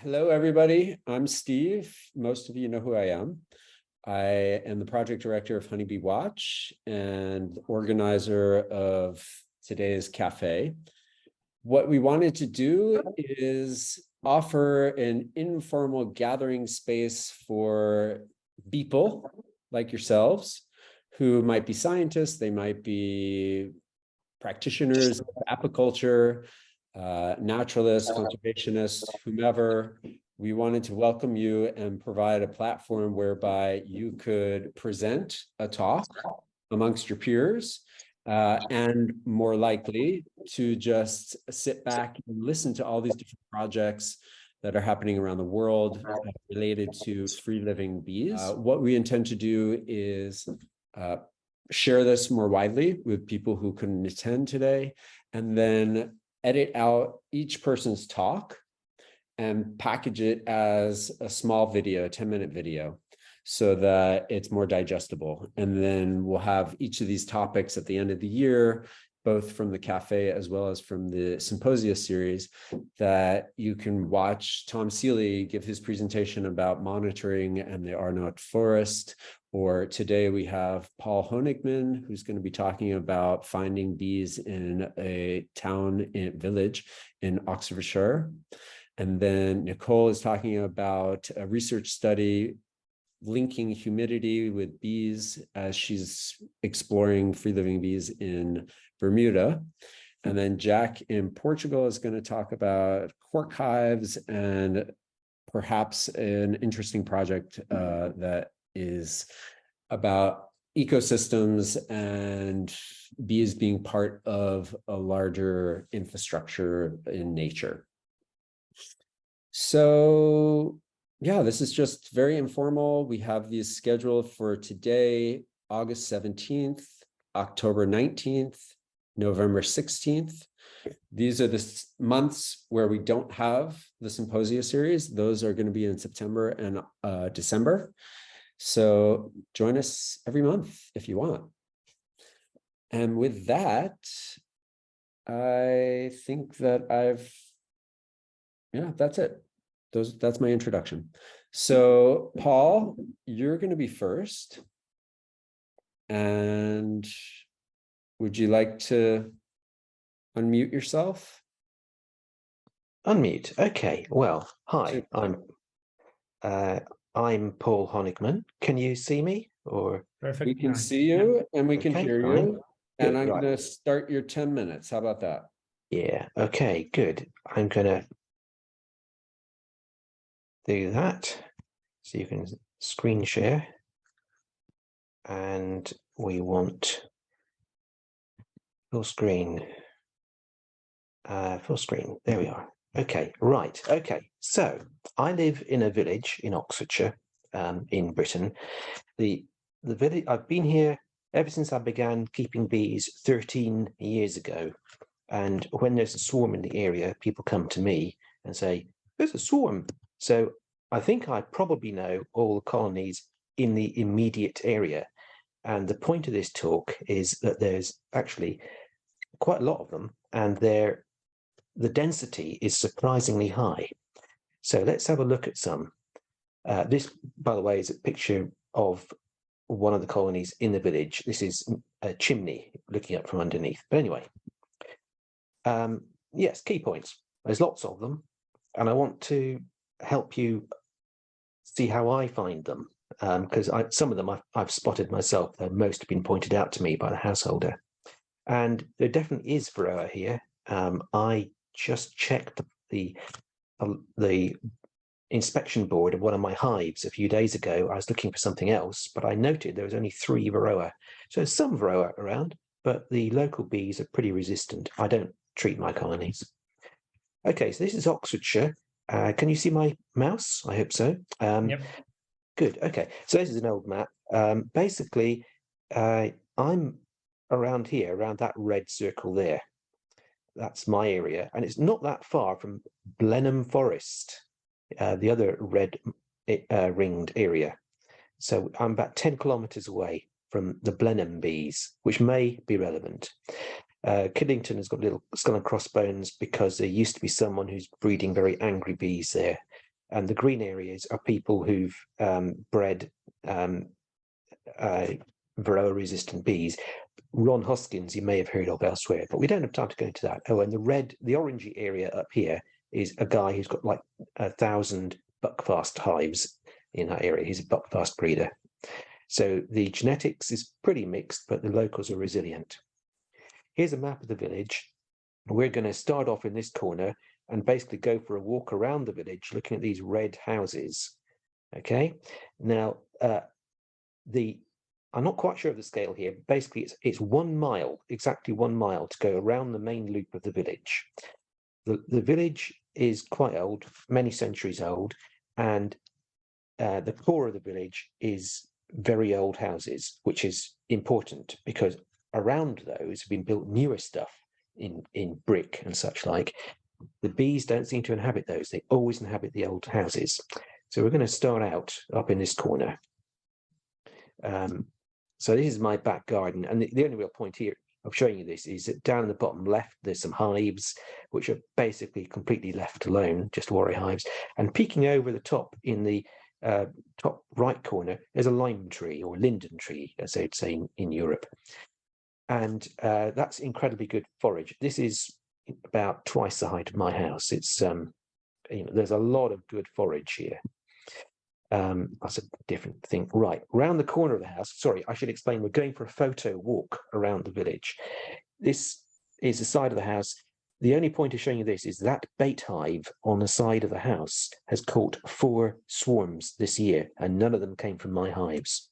Hello, everybody. I'm Steve. Most of you know who I am. I am the project director of Honey Bee Watch and organizer of today's cafe. What we wanted to do is offer an informal gathering space for people like yourselves who might be scientists, they might be practitioners of apiculture, naturalists, conservationists, whomever. We wanted to welcome you and provide a platform whereby you could present a talk amongst your peers, and more likely to just sit back and listen to all these different projects that are happening around the world related to free-living bees. What we intend to do is share this more widely with people who couldn't attend today, and then edit out each person's talk and package it as a small video, a 10-minute video, so that it's more digestible. And then we'll have each of these topics at the end of the year, both from the cafe as well as from the symposia series, that you can watch Tom Seeley give his presentation about monitoring and the Arnott Forest. Or today we have Paul Honigmann, who's going to be talking about finding bees in a village in Oxfordshire. And then Nichol is talking about a research study linking humidity with bees as she's exploring free-living bees in Bermuda. And then Jack in Portugal is going to talk about cork hives and perhaps an interesting project that is about ecosystems and bees being part of a larger infrastructure in nature. So yeah, this is just very informal. We have these scheduled for today, August 17th, October 19th, November 16th. These are the months where we don't have the symposia series. Those are going to be in September and December. So join us every month if you want. And with that, I think that that's it. That's my introduction. So Paul, you're going to be first. And would you like to unmute yourself? Unmute. Okay. Well, hi. I'm Paul Honigmann. Can you see me? Or perfect. We can see you and we can hear you. Good, and I'm going to start your 10 minutes. How about that? Yeah. Okay. Good. I'm going to do that so you can screen share. And we want full screen. Full screen. There we are. Okay, right. Okay, so I live in a village in Oxfordshire, in Britain. The village, I've been here ever since I began keeping bees 13 years ago. And when there's a swarm in the area, people come to me and say, there's a swarm. So I think I probably know all the colonies in the immediate area. And the point of this talk is that there's actually quite a lot of them, and the density is surprisingly high. So let's have a look at some. This, by the way, is a picture of one of the colonies in the village. This is a chimney looking up from underneath. But anyway, yes, key points. There's lots of them, and I want to help you see how I find them, because some of them I've spotted myself. Most have been pointed out to me by the householder. And there definitely is varroa here. I just checked the inspection board of one of my hives a few days ago. I was looking for something else, but I noted there was only 3 varroa. So there's some varroa around, but the local bees are pretty resistant. I don't treat my colonies. Okay, so this is Oxfordshire. Can you see my mouse? I hope so. Yep. Good. Okay, so this is an old map. Basically, I'm around here, around that red circle there. That's my area, and it's not that far from Blenheim Forest, the other red ringed area. So I'm about 10 kilometers away from the Blenheim bees, which may be relevant. Kidlington has got little skull and crossbones because there used to be someone who's breeding very angry bees there. And the green areas are people who've bred varroa-resistant bees. Ron Hoskins, you may have heard of elsewhere, but we don't have time to go into that. Oh, and the orangey area up here is a guy who's got like 1,000 buckfast hives in that area. He's a buckfast breeder. So the genetics is pretty mixed, but the locals are resilient. Here's a map of the village. We're going to start off in this corner and basically go for a walk around the village, looking at these red houses. Okay, now I'm not quite sure of the scale here. Basically, it's 1 mile, exactly 1 mile to go around the main loop of the village. The village is quite old, many centuries old, and the core of the village is very old houses, which is important because around those have been built newer stuff in brick and such like. The bees don't seem to inhabit those. They always inhabit the old houses. So we're going to start out up in this corner. So this is my back garden, and the only real point here of showing you this is that down in the bottom left there's some hives which are basically completely left alone, just warrior hives, and peeking over the top in the top right corner there's a lime tree, or linden tree as they'd say in Europe, and that's incredibly good forage. This is about twice the height of my house. It's there's a lot of good forage here. That's a different thing. Right, round the corner of the house, sorry, I should explain, we're going for a photo walk around the village. This is the side of the house. The only point of showing you this is that bait hive on the side of the house has caught 4 swarms this year, and none of them came from my hives.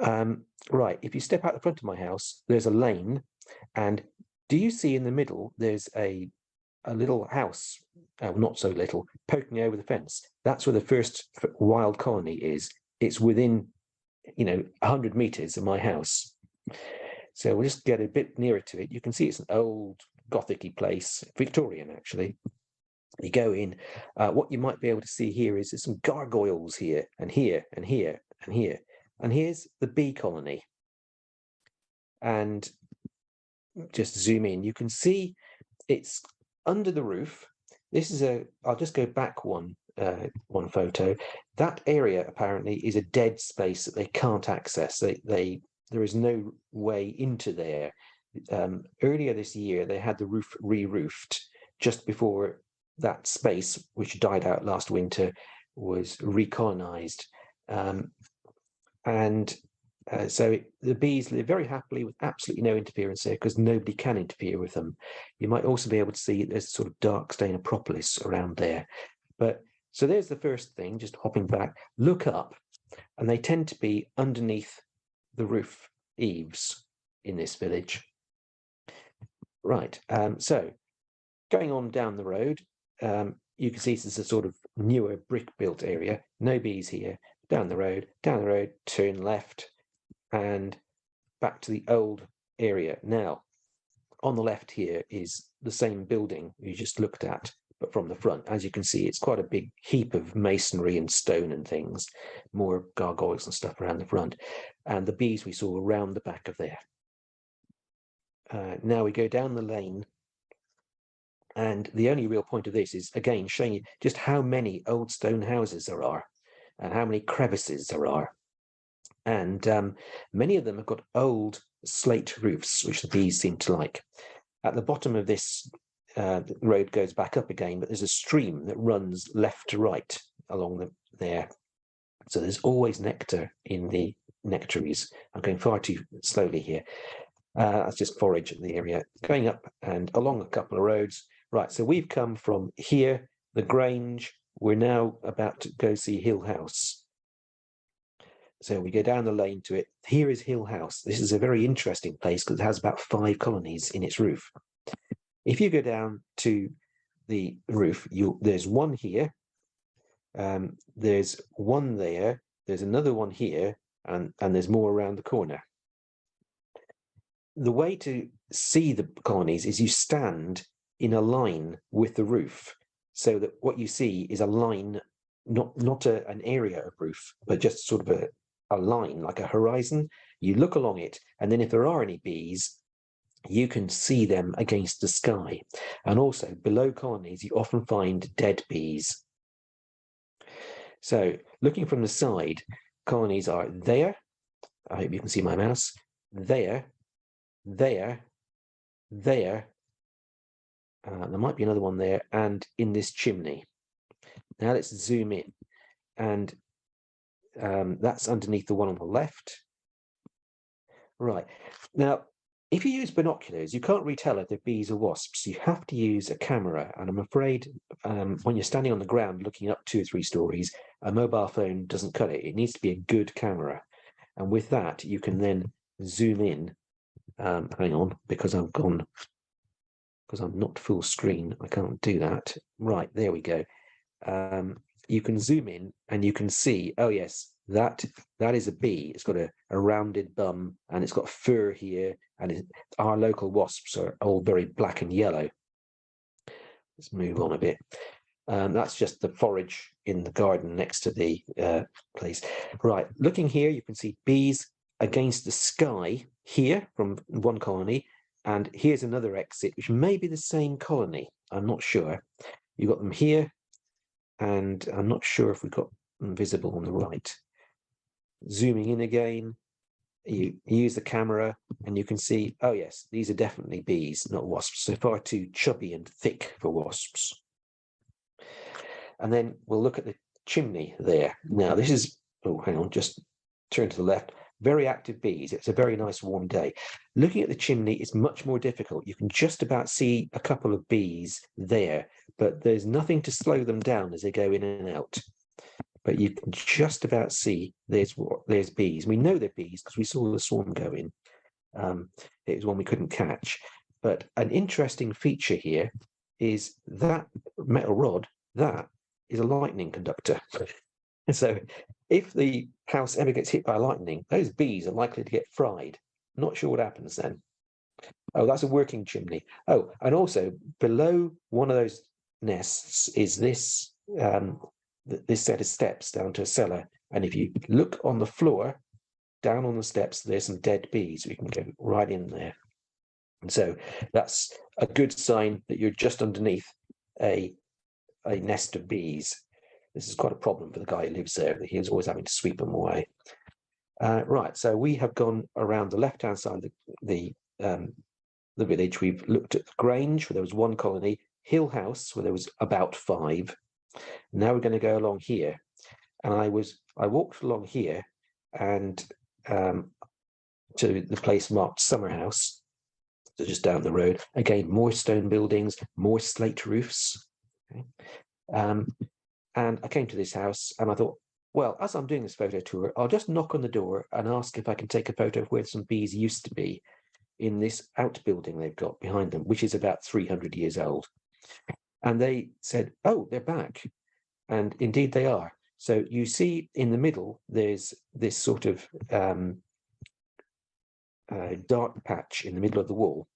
Right, if you step out the front of my house, there's a lane, and do you see in the middle there's a little house, not so little, poking over the fence? That's where the first wild colony is. It's within 100 meters of my house. So we'll just get a bit nearer to it. You can see it's an old Gothic-y place, Victorian actually. You go in, what you might be able to see here is there's some gargoyles here and here and here and here, and here's the bee colony. And just zoom in, you can see it's under the roof. This is I'll just go back one photo. That area apparently is a dead space that they can't access. There is no way into there. Earlier this year, they had the roof re-roofed just before that space, which died out last winter, was recolonized. So the bees live very happily with absolutely no interference there because nobody can interfere with them. You might also be able to see there's sort of dark stain of propolis around there. But so there's the first thing, just hopping back, look up, and they tend to be underneath the roof eaves in this village. Right, so going on down the road, you can see this is a sort of newer brick built area. No bees here. Down the road, turn left, and back to the old area. Now, on the left here is the same building you just looked at, but from the front. As you can see, it's quite a big heap of masonry and stone and things, more gargoyles and stuff around the front, and the bees we saw around the back of there. Now we go down the lane, and the only real point of this is, again, showing you just how many old stone houses there are and how many crevices there are. And many of them have got old slate roofs, which the bees seem to like. At the bottom of this, the road goes back up again, but there's a stream that runs left to right along there. So there's always nectar in the nectaries. I'm going far too slowly here. That's just forage in the area. Going up and along a couple of roads. Right, so we've come from here, the Grange. We're now about to go see Hill House. So we go down the lane to it. Here is Hill House. This is a very interesting place because it has about 5 colonies in its roof. If you go down to the roof, there's one here, there's one there, there's another one here, and there's more around the corner. The way to see the colonies is you stand in a line with the roof, so that what you see is a line, not an area of roof, but just sort of a line, like a horizon. You look along it, and then if there are any bees, you can see them against the sky. And also below colonies, you often find dead bees So looking from the side, colonies are there. I hope you can see my mouse. There, there, there. There might be another one there, and in this chimney. Now let's zoom in, and that's underneath the one on the left. Right. Now, if you use binoculars, you can't really tell if they're bees or wasps. You have to use a camera, and I'm afraid when you're standing on the ground looking up 2 or 3 stories, a mobile phone doesn't cut it. It needs to be a good camera, and with that, you can then zoom in. Hang on, because I'm not full screen. I can't do that. Right, there we go. You can zoom in and you can see, oh yes, that is a bee. It's got a rounded bum and it's got fur here, and our local wasps are all very black and yellow. Let's move on a bit. That's just the forage in the garden next to the place. Right, looking here, you can see bees against the sky here from one colony, and here's another exit, which may be the same colony. I'm not sure. You've got them here, and I'm not sure if we've got them visible on the right. Zooming in again, you use the camera and you can see, oh yes, these are definitely bees, not wasps. So far too chubby and thick for wasps. And then we'll look at the chimney there. Now this is, oh, hang on, just turn to the left. Very active bees. It's a very nice warm day. Looking at the chimney is much more difficult. You can just about see a couple of bees there, but there's nothing to slow them down as they go in and out. But you can just about see there's bees. We know they're bees because we saw the swarm go in. It was one we couldn't catch. But an interesting feature here is that metal rod, that is a lightning conductor. So if the house ever gets hit by lightning, those bees are likely to get fried. Not sure what happens then. Oh, that's a working chimney. Oh, and also below one of those nests is this this set of steps down to a cellar. And if you look on the floor, down on the steps, there's some dead bees. We can go right in there. And so that's a good sign that you're just underneath a nest of bees. This is quite a problem for the guy who lives there. He was always having to sweep them away. Right, so we have gone around the left-hand side of the village. We've looked at the Grange, where there was 1 colony, Hill House, where there was about 5. Now we're going to go along here, and I walked along here and to the place marked Summer House, so just down the road. Again, more stone buildings, more slate roofs. Okay. And I came to this house and I thought, well, as I'm doing this photo tour, I'll just knock on the door and ask if I can take a photo of where some bees used to be in this outbuilding they've got behind them, which is about 300 years old. And they said, oh, they're back. And indeed they are. So you see in the middle, there's this sort of dark patch in the middle of the wall.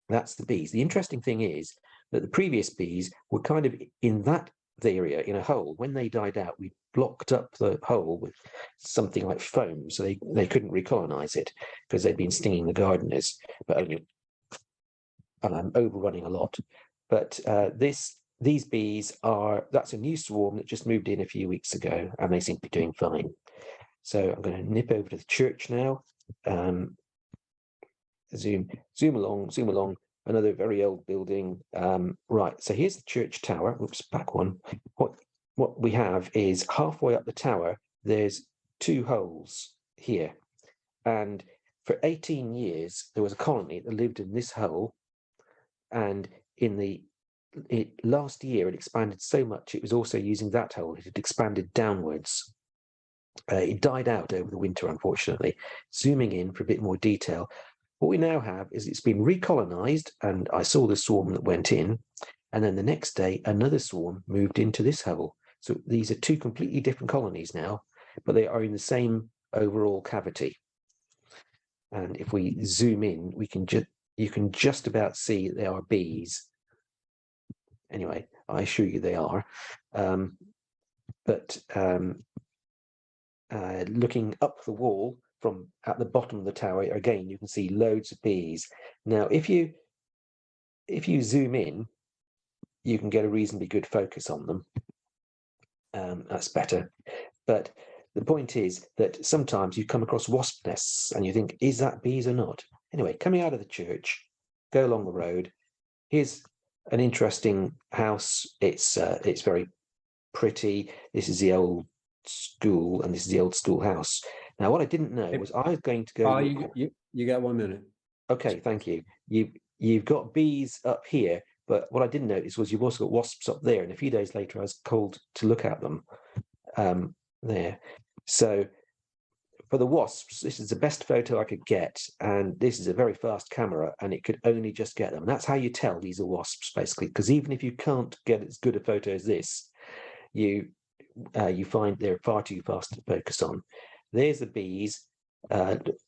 That's the bees. The interesting thing is that the previous bees were kind of in that area in a hole. When they died out, we blocked up the hole with something like foam, so they couldn't recolonize it because they'd been stinging the gardeners. But only, and I'm overrunning a lot. But these bees that's a new swarm that just moved in a few weeks ago, and they seem to be doing fine. So I'm going to nip over to the church now. Zoom along. Another very old building. Right, so here's the church tower. Oops, back one. What we have is halfway up the tower, there's 2 holes here. And for 18 years, there was a colony that lived in this hole. And last year, it expanded so much, it was also using that hole. It had expanded downwards. It died out over the winter, unfortunately. Zooming in for a bit more detail. What we now have is it's been recolonized, and I saw the swarm that went in, and then the next day another swarm moved into this hole. So these are 2 completely different colonies now, but they are in the same overall cavity. And if we zoom in, you can just about see they are bees. Anyway, I assure you they are. Looking up the wall, from at the bottom of the tower, again, you can see loads of bees. Now, if you zoom in, you can get a reasonably good focus on them. That's better. But the point is that sometimes you come across wasp nests and you think, is that bees or not? Anyway, coming out of the church, go along the road. Here's an interesting house. It's very pretty. This is the old school, and this is the old schoolhouse. Now, what I didn't know was I was going to go. Oh, you got 1 minute. Okay, thank you. You've got bees up here, but what I didn't notice was you've also got wasps up there. And a few days later, I was called to look at them there. So for the wasps, this is the best photo I could get, and this is a very fast camera, and it could only just get them. And that's how you tell these are wasps, basically, because even if you can't get as good a photo as this, you find they're far too fast to focus on. There's the bees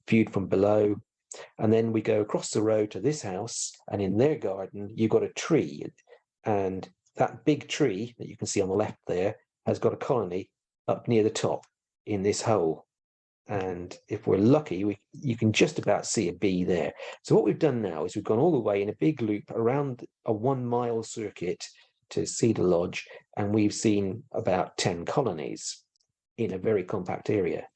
viewed from below. And then we go across the road to this house, and in their garden, you've got a tree. And that big tree that you can see on the left there has got a colony up near the top in this hole. And if we're lucky, you can just about see a bee there. So what we've done now is we've gone all the way in a big loop around a 1 mile circuit to Cedar Lodge, and we've seen about 10 colonies in a very compact area.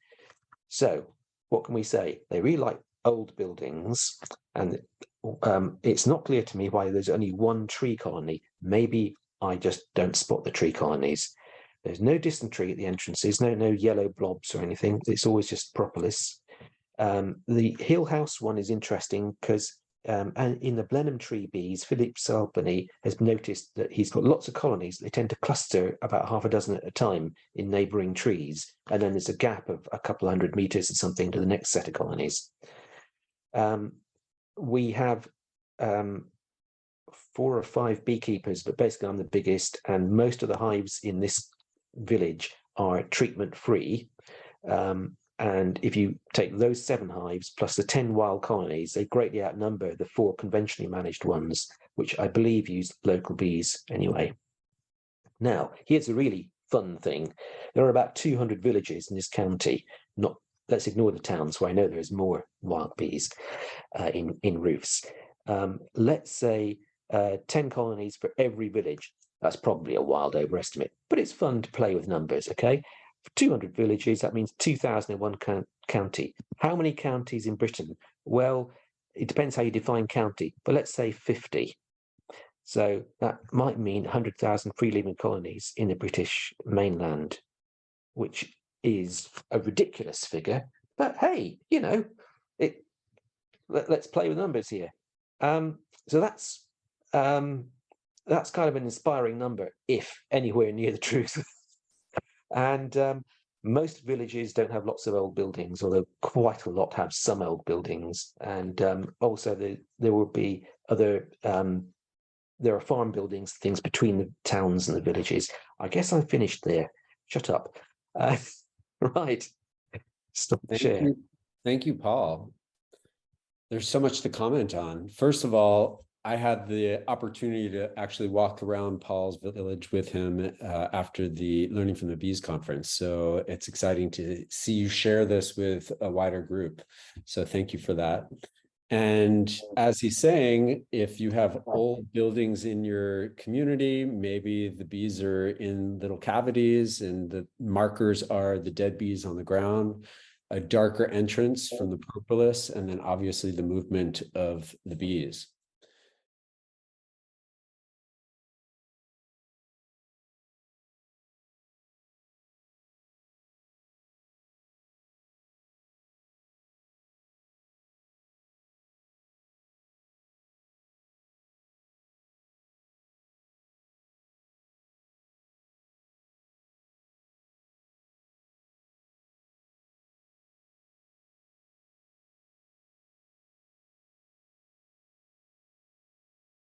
So what can we say? They really like old buildings, and it's not clear to me why there's only 1 tree colony. Maybe I just don't spot the tree colonies. There's no distant tree at the entrances, no yellow blobs or anything. It's always just propolis. The Hill House one is interesting because and in the Blenheim tree bees, Philip Salpany has noticed that he's got lots of colonies. They tend to cluster about half a dozen at a time in neighbouring trees, and then there's a gap of a couple of 100 meters or something to the next set of colonies. We have 4 or 5 beekeepers, but basically I'm the biggest, and most of the hives in this village are treatment free. And if you take those 7 hives plus the 10 wild colonies, they greatly outnumber the 4 conventionally managed ones, which I believe use local bees anyway. Now, here's a really fun thing. There are about 200 villages in this county. Let's ignore the towns where I know there's more wild bees in roofs. Let's say 10 colonies for every village. That's probably a wild overestimate, but it's fun to play with numbers, okay? For 200 villages, that means 2001 county. How many counties in Britain? Well, it depends how you define county, but let's say 50. So that might mean 100,000 free-living colonies in the British mainland, which is a ridiculous figure. But hey, let's play with numbers here. So that's kind of an inspiring number, if anywhere near the truth. And most villages don't have lots of old buildings, although quite a lot have some old buildings. And also there will be other, there are farm buildings, things between the towns and the villages. I guess I'm finished there. Shut up. Right. Stop the share. Thank you, Paul. There's so much to comment on. First of all, I had the opportunity to actually walk around Paul's village with him after the Learning from the Bees conference. So it's exciting to see you share this with a wider group. So thank you for that. And as he's saying, if you have old buildings in your community, maybe the bees are in little cavities and the markers are the dead bees on the ground, a darker entrance from the propolis, and then obviously the movement of the bees.